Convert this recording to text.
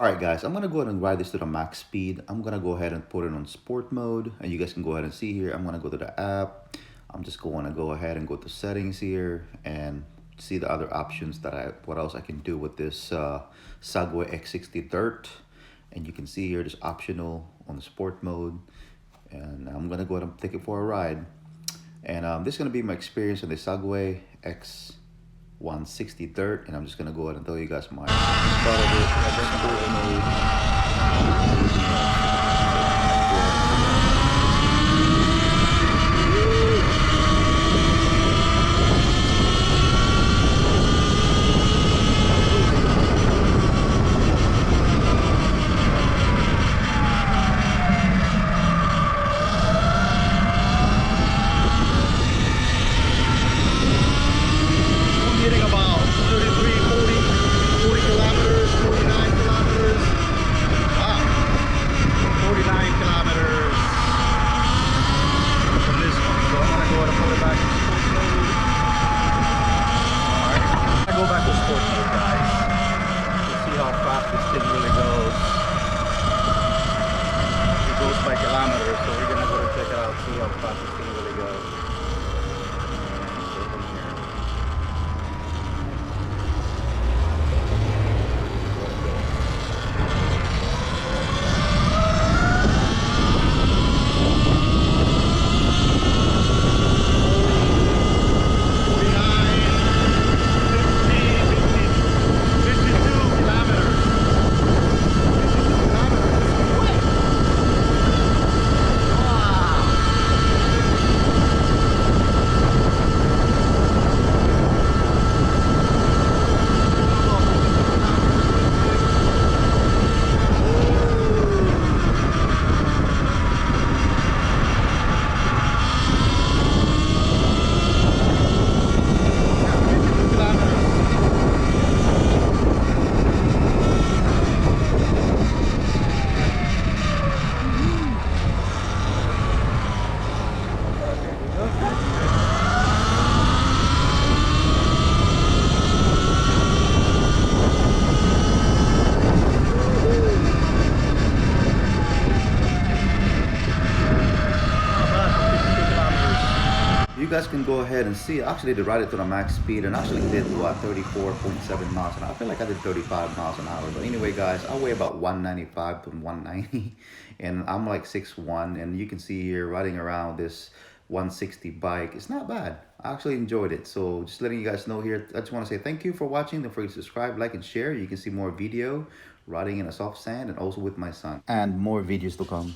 All right, guys, I'm gonna go ahead and ride this to the max speed. I'm gonna go ahead and put it on sport mode, and you guys can go ahead and see here. I'm gonna go to the app. I'm just going to go ahead and go to settings here and see the other options that what else I can do with this Segway X160 Dirt. And you can see here, there's optional on the sport mode, and I'm gonna go ahead and take it for a ride. And this is gonna be my experience on the Segway X160 Drit, and I'm just gonna go ahead and tell you guys my thought of it. Getting about 33, 40 kilometers, 49 kilometers. Wow, 49 kilometers from this one. So I'm gonna go ahead and put it back in sports mode. Alright, I go back to sports mode, guys. Let's see how fast this thing really goes. It goes by kilometers, so we're gonna go and check it out, see how fast this thing really goes. You guys can go ahead and see. Actually, to ride it to the max speed, and actually did what 34.7 miles an hour. I feel like I did 35 miles an hour. But anyway, guys, I weigh about 195 to 190, and I'm like 6'1", and you can see here riding around this 160 bike. It's not bad. I actually enjoyed it. So just letting you guys know here. I just want to say thank you for watching. Don't forget to subscribe, like, and share. You can see more video riding in a soft sand and also with my son, and more videos to come.